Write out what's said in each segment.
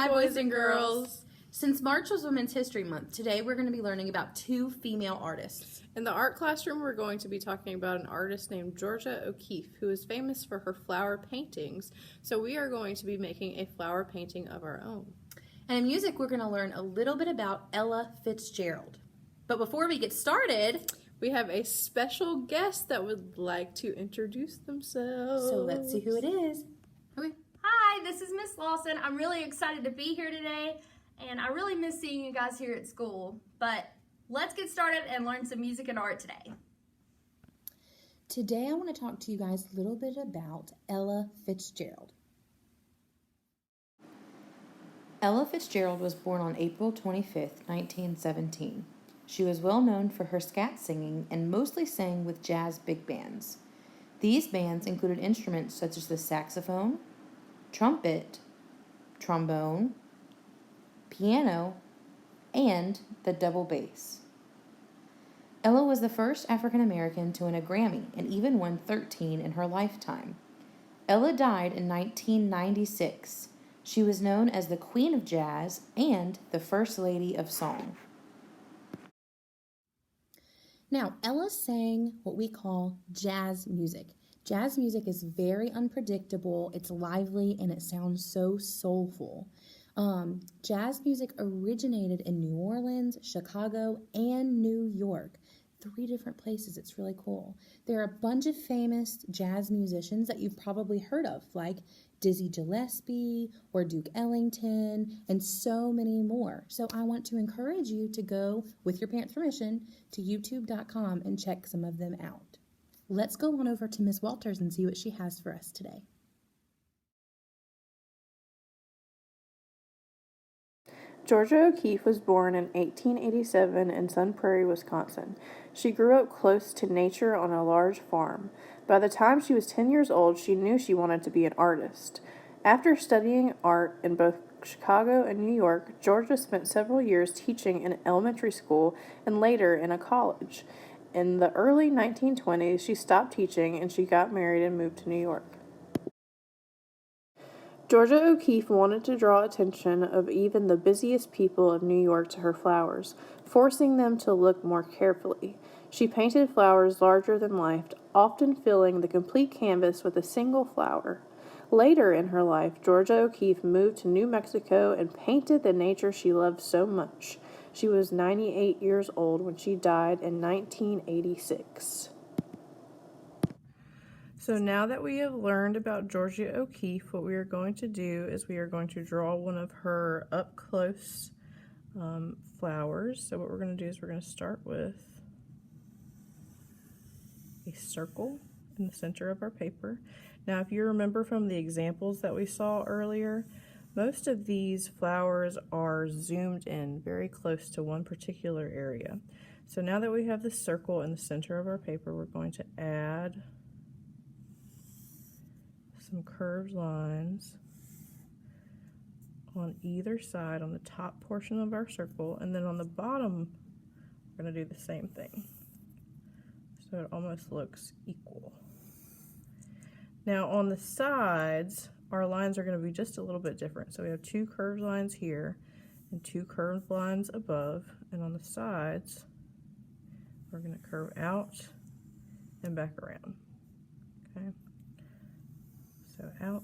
Hi, boys and girls. Since March was Women's History Month, today we're going to be learning about 2 female artists. In the art classroom, we're going to be talking about an artist named Georgia O'Keeffe, who is famous for her flower paintings. So we are going to be making a flower painting of our own. And in music, we're going to learn a little bit about Ella Fitzgerald. But before we get started, we have a special guest that would like to introduce themselves. So let's see who it is. Okay. Hi, this is Miss Lawson. I'm really excited to be here today, and I really miss seeing you guys here at school. But let's get started and learn some music and art today. Today I want to talk to you guys a little bit about Ella Fitzgerald. Ella Fitzgerald was born on April 25th, 1917. She was well known for her scat singing and mostly sang with jazz big bands. These bands included instruments such as the saxophone, trumpet, trombone, piano, and the double bass. Ella was the first African American to win a Grammy and even won 13 in her lifetime. Ella died in 1996. She was known as the Queen of Jazz and the First Lady of Song. Now, Ella sang what we call jazz music. Jazz music is very unpredictable, it's lively, and it sounds so soulful. Jazz music originated in New Orleans, Chicago, and New York. 3 different places. It's really cool. There are a bunch of famous jazz musicians that you've probably heard of, like Dizzy Gillespie or Duke Ellington, and so many more. So I want to encourage you to go, with your parents' permission, to youtube.com and check some of them out. Let's go on over to Miss Walters and see what she has for us today. Georgia O'Keeffe was born in 1887 in Sun Prairie, Wisconsin. She grew up close to nature on a large farm. By the time she was 10 years old, she knew she wanted to be an artist. After studying art in both Chicago and New York, Georgia spent several years teaching in elementary school and later in a college. In the early 1920s, she stopped teaching and she got married and moved to New York. Georgia O'Keeffe wanted to draw attention of even the busiest people of New York to her flowers, forcing them to look more carefully. She painted flowers larger than life, often filling the complete canvas with a single flower. Later in her life, Georgia O'Keeffe moved to New Mexico and painted the nature she loved so much. She was 98 years old when she died in 1986. So now that we have learned about Georgia O'Keeffe, what we are going to do is we are going to draw one of her up-close flowers. So what we're going to do is we're going to start with a circle in the center of our paper. Now, if you remember from the examples that we saw earlier, most of these flowers are zoomed in very close to one particular area. So now that we have the circle in the center of our paper, we're going to add some curved lines on either side on the top portion of our circle, and then on the bottom we're going to do the same thing so it almost looks equal. Now on the sides our lines are going to be just a little bit different. So we have 2 curved lines here and 2 curved lines above, and on the sides we're going to curve out and back around. Okay, so out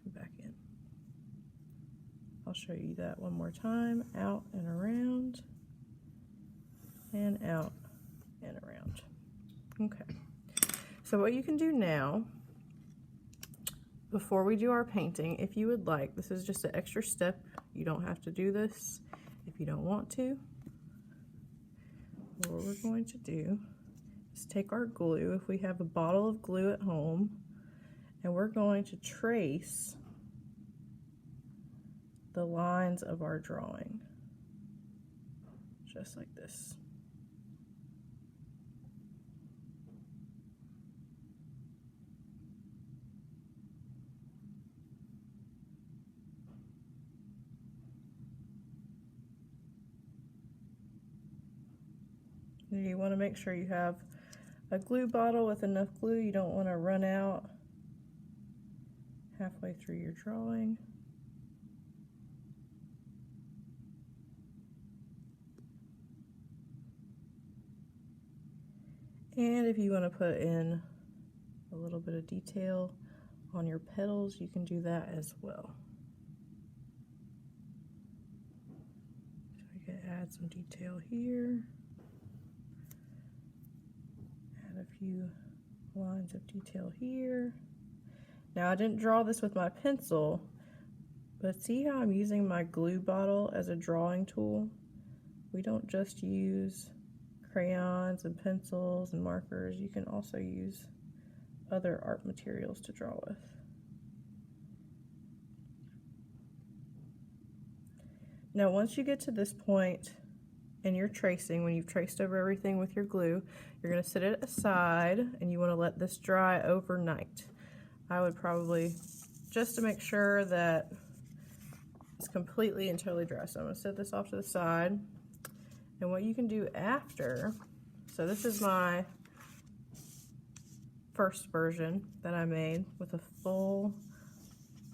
and back in. I'll show you that one more time. Out and around, and out and around. Okay, so what you can do now, before we do our painting, if you would like, this is just an extra step. You don't have to do this if you don't want to. What we're going to do is take our glue, if we have a bottle of glue at home, and we're going to trace the lines of our drawing, just like this. You want to make sure you have a glue bottle with enough glue. You don't want to run out halfway through your drawing. And if you want to put in a little bit of detail on your petals, you can do that as well. So we can add some detail here. Add a few lines of detail here. Now I didn't draw this with my pencil, but see how I'm using my glue bottle as a drawing tool? We don't just use crayons and pencils and markers. You can also use other art materials to draw with. Now once you get to this point in your tracing, when you've traced over everything with your glue, you're going to set it aside and you want to let this dry overnight. I would probably, just to make sure that it's completely and totally dry. So I'm going to set this off to the side. And what you can do after, so this is my first version that I made with a full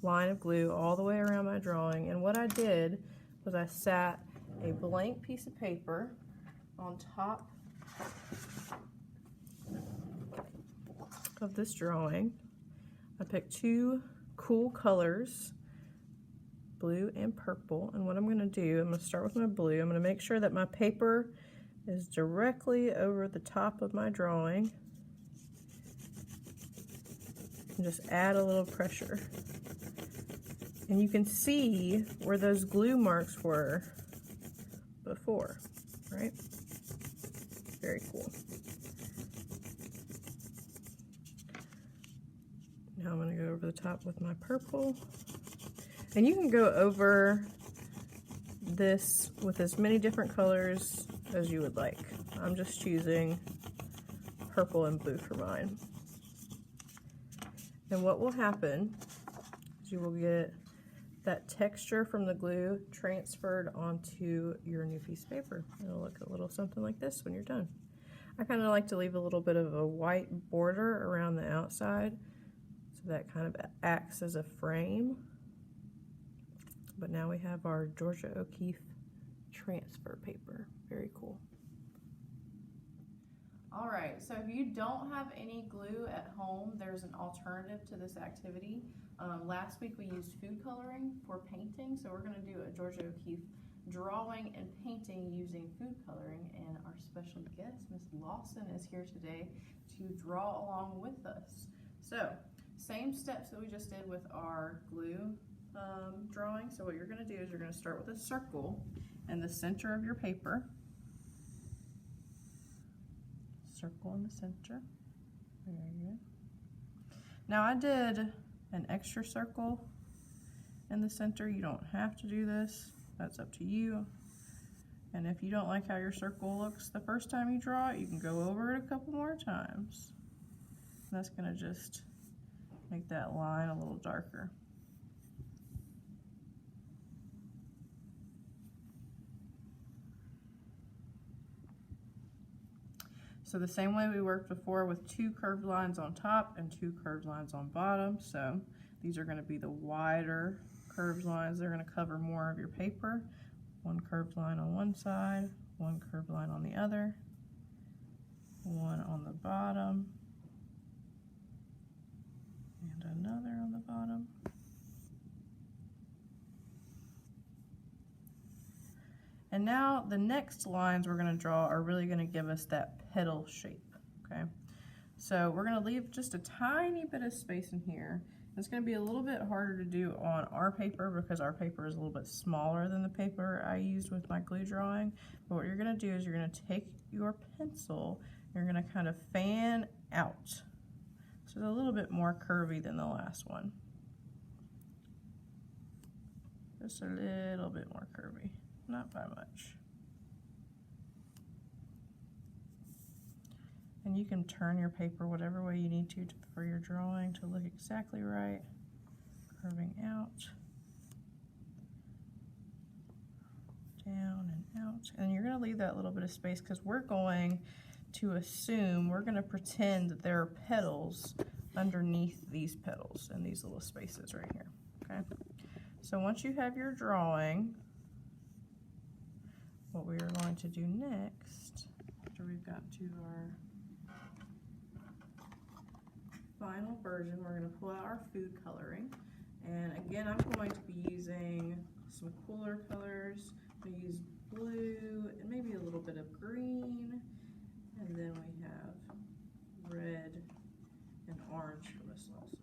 line of glue all the way around my drawing. And what I did was I sat a blank piece of paper on top of this drawing. I picked two cool colors, blue and purple, and what I'm going to do, I'm going to start with my blue. I'm going to make sure that my paper is directly over the top of my drawing and just add a little pressure. And you can see where those glue marks were before, right? Very cool. Now I'm going to go over the top with my purple. And you can go over this with as many different colors as you would like. I'm just choosing purple and blue for mine. And what will happen is you will get that texture from the glue transferred onto your new piece of paper. It'll look a little something like this when you're done. I kind of like to leave a little bit of a white border around the outside, so that kind of acts as a frame. But now we have our Georgia O'Keefe transfer paper. Very cool. All right, so if you don't have any glue at home, there's an alternative to this activity. Last week we used food coloring for painting, so we're going to do a Georgia O'Keefe drawing and painting using food coloring, and our special guest, Miss Lawson, is here today to draw along with us. So, same steps that we just did with our glue drawing. So what you're going to do is you're going to start with a circle in the center of your paper. Circle in the center. Very good. Now I did an extra circle in the center. You don't have to do this. That's up to you. And if you don't like how your circle looks the first time you draw it, you can go over it a couple more times. And that's going to just make that line a little darker. So the same way we worked before with two curved lines on top and two curved lines on bottom. So these are going to be the wider curved lines. They're going to cover more of your paper. One curved line on one side, one curved line on the other, one on the bottom, and another on the bottom. And now the next lines we're going to draw are really going to give us that petal shape, okay? So we're going to leave just a tiny bit of space in here. It's going to be a little bit harder to do on our paper because our paper is a little bit smaller than the paper I used with my glue drawing. But what you're going to do is you're going to take your pencil, you're going to kind of fan out. So it's a little bit more curvy than the last one. Just a little bit more curvy. Not by much. And you can turn your paper whatever way you need to for your drawing to look exactly right. Curving out, down and out. And you're going to leave that little bit of space because we're going to assume, we're going to pretend that there are petals underneath these petals in these little spaces right here. Okay. So once you have your drawing, what we are going to do next, after we've got to our final version, we're going to pull out our food coloring. And again, I'm going to be using some cooler colors. I'm going to use blue and maybe a little bit of green. And then we have red and orange for Miss Lawson.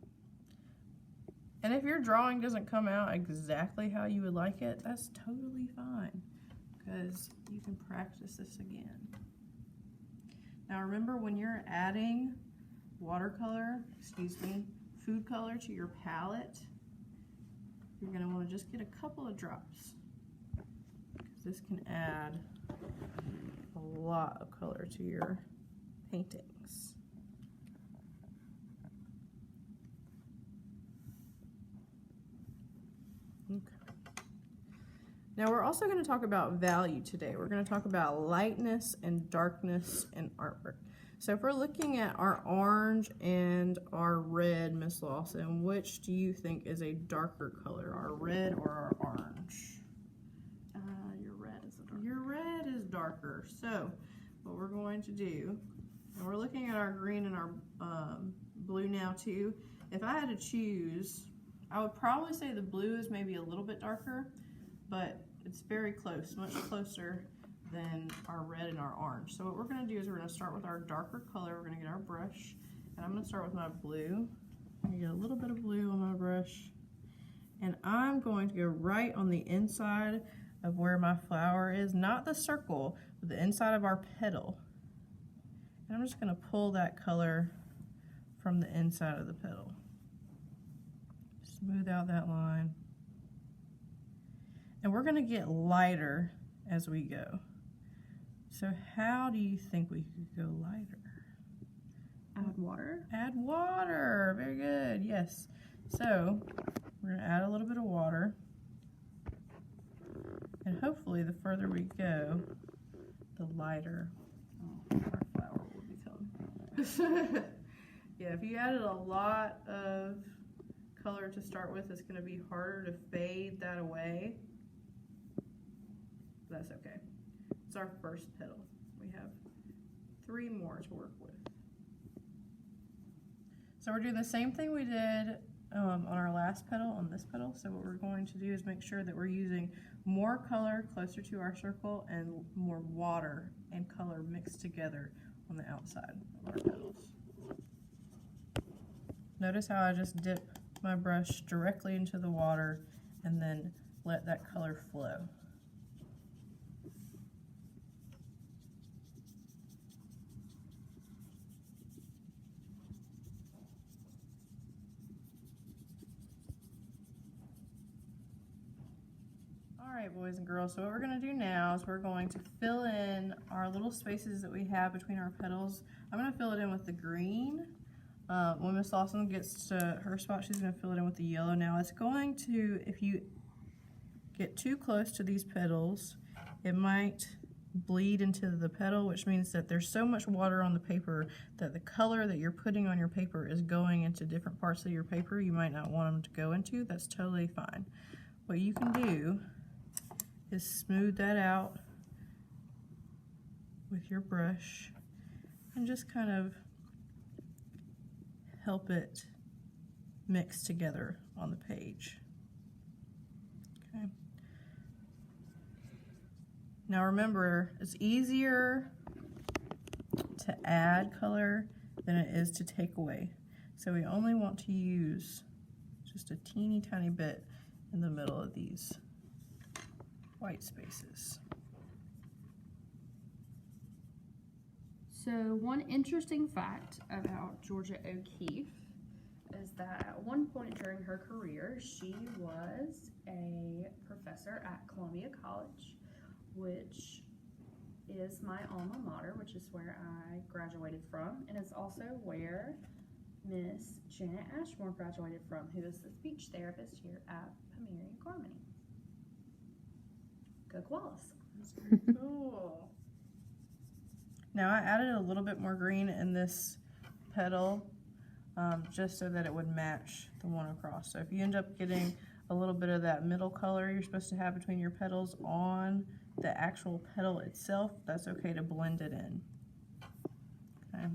And if your drawing doesn't come out exactly how you would like it, that's totally fine, because you can practice this again. Now remember, when you're adding food color to your palette, you're going to want to just get a couple of drops, because this can add a lot of color to your paintings. Okay. Now we're also going to talk about value today. We're going to talk about lightness and darkness in artwork. So if we're looking at our orange and our red, Miss Lawson, which do you think is a darker color, our red or our orange? Your red is darker. Your red is darker. So what we're going to do, and we're looking at our green and our blue now too. If I had to choose, I would probably say the blue is maybe a little bit darker, but it's very close, much closer than our red and our orange. So what we're going to do is we're going to start with our darker color. We're going to get our brush, and I'm going to start with my blue. I'm going to get a little bit of blue on my brush, and I'm going to go right on the inside of where my flower is, not the circle, but the inside of our petal. And I'm just going to pull that color from the inside of the petal. Smooth out that line. And we're going to get lighter as we go. So how do you think we could go lighter? Add water. Add water. Very good. Yes. So we're going to add a little bit of water. And hopefully the further we go, the lighter our flower will become. Yeah, if you added a lot of color to start with, it's going to be harder to fade that away. That's okay. It's our first petal. We have 3 more to work with. So we're doing the same thing we did on our last petal, on this petal. So what we're going to do is make sure that we're using more color closer to our circle and more water and color mixed together on the outside of our petals. Notice how I just dip my brush directly into the water and then let that color flow. Alright, boys and girls, so what we're going to do now is we're going to fill in our little spaces that we have between our petals. I'm going to fill it in with the green. When Miss Lawson gets to her spot, she's going to fill it in with the yellow. Now it's going to, if you get too close to these petals, it might bleed into the petal, which means that there's so much water on the paper that the color that you're putting on your paper is going into different parts of your paper you might not want them to go into. That's totally fine. What you can do is smooth that out with your brush and just kind of help it mix together on the page. Okay. Now remember, it's easier to add color than it is to take away. So we only want to use just a teeny tiny bit in the middle of these white spaces. So one interesting fact about Georgia O'Keefe is that at one point during her career, she was a professor at Columbia College, which is my alma mater, which is where I graduated from, and it's also where Miss Janet Ashmore graduated from, who is the speech therapist here at Pomerian Carmody. Go Koalas. That's very cool. Now I added a little bit more green in this petal just so that it would match the one across. So if you end up getting a little bit of that middle color you're supposed to have between your petals on the actual petal itself, that's okay to blend it in. Okay.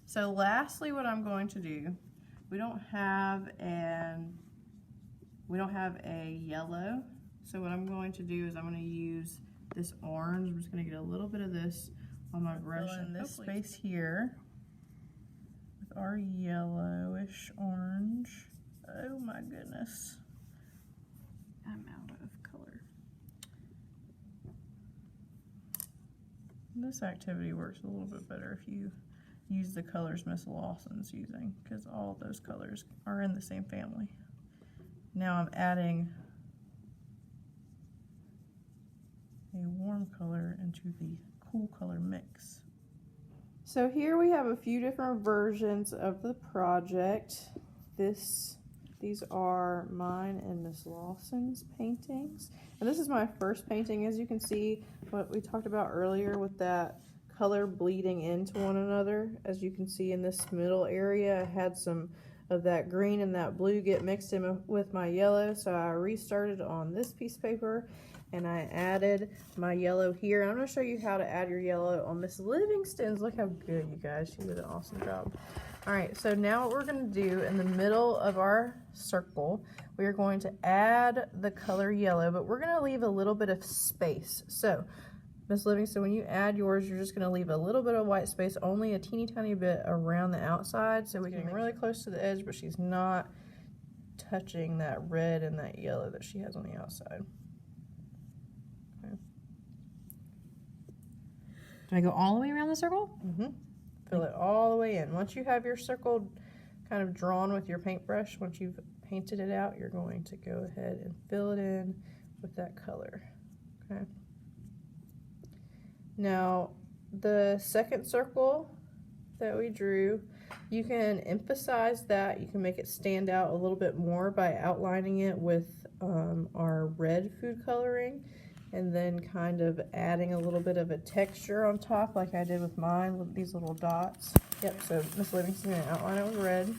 So lastly, what I'm going to do we don't have a yellow. So what I'm going to do is I'm going to use this orange. I'm just going to get a little bit of this on my brush in this space here with our yellowish orange. Oh my goodness. I'm out of color. This activity works a little bit better if you use the colors Miss Lawson's using, because all of those colors are in the same family. Now I'm adding a warm color into the cool color mix. So here we have a few different versions of the project. These are mine and Miss Lawson's paintings. And this is my first painting. As you can see, what we talked about earlier with that color bleeding into one another. As you can see in this middle area, I had some of that green and that blue get mixed in with my yellow. So I restarted on this piece of paper and I added my yellow here. I'm going to show you how to add your yellow on Miss Livingston's. Look how good, you guys. She did an awesome job. All right, so now what we're going to do in the middle of our circle, we are going to add the color yellow, but we're going to leave a little bit of space. So, Miss Livingston, when you add yours, you're just going to leave a little bit of white space, only a teeny tiny bit around the outside, so we can get really close to the edge, but she's not touching that red and that yellow that she has on the outside. Do I go all the way around the circle? Mm-hmm. Fill it all the way in. Once you have your circle kind of drawn with your paintbrush, once you've painted it out, you're going to go ahead and fill it in with that color. Okay. Now, the second circle that we drew, you can emphasize that. You can make it stand out a little bit more by outlining it with our red food coloring, and then kind of adding a little bit of a texture on top like I did with mine with these little dots. Yep, so Miss Livingston's going to outline it with red.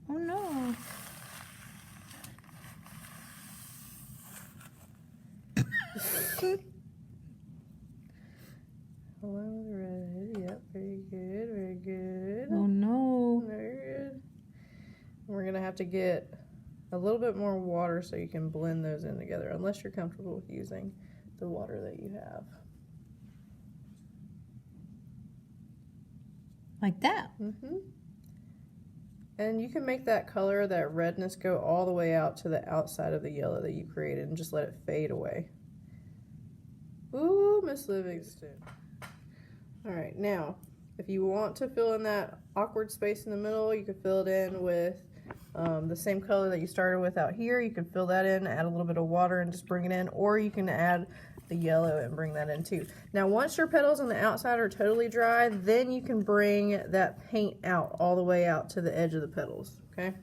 Oh no. Outline with red. Yep, very good, very good. Oh no. Very good. We're going to have to get a little bit more water so you can blend those in together, unless you're comfortable with using the water that you have. Like that? Mm-hmm. And you can make that color, that redness, go all the way out to the outside of the yellow that you created and just let it fade away. Ooh, Miss Livingston. All right, now, if you want to fill in that awkward space in the middle, you can fill it in with the same color that you started with out here. You can fill that in, add a little bit of water and just bring it in, or you can add the yellow and bring that in too. Now once your petals on the outside are totally dry, then you can bring that paint out all the way out to the edge of the petals, okay?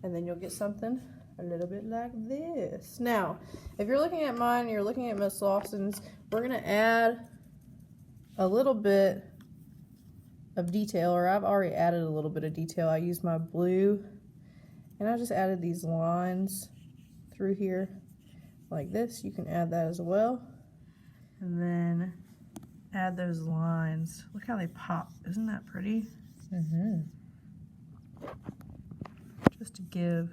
And then you'll get something a little bit like this. Now, if you're looking at mine and you're looking at Miss Lawson's, we're gonna add a little bit of detail, or I've already added a little bit of detail. I used my blue and I just added these lines through here like this. You can add that as well. And then add those lines. Look how they pop. Isn't that pretty? Mm-hmm. Just to give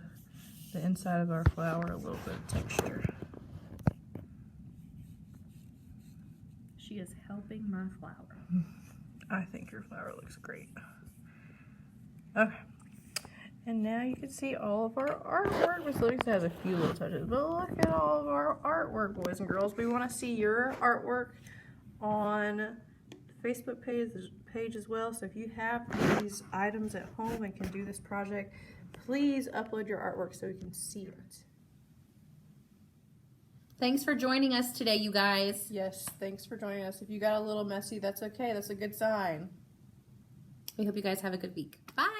the inside of our flower a little bit of texture. She is helping my flower. I think your flower looks great. Okay. And now you can see all of our artwork. Miss Livingston has a few little touches, but look at all of our artwork, boys and girls. We want to see your artwork on the Facebook page as well. So if you have these items at home and can do this project, please upload your artwork so we can see it. Thanks for joining us today, you guys. Yes, thanks for joining us. If you got a little messy, that's okay. That's a good sign. We hope you guys have a good week. Bye.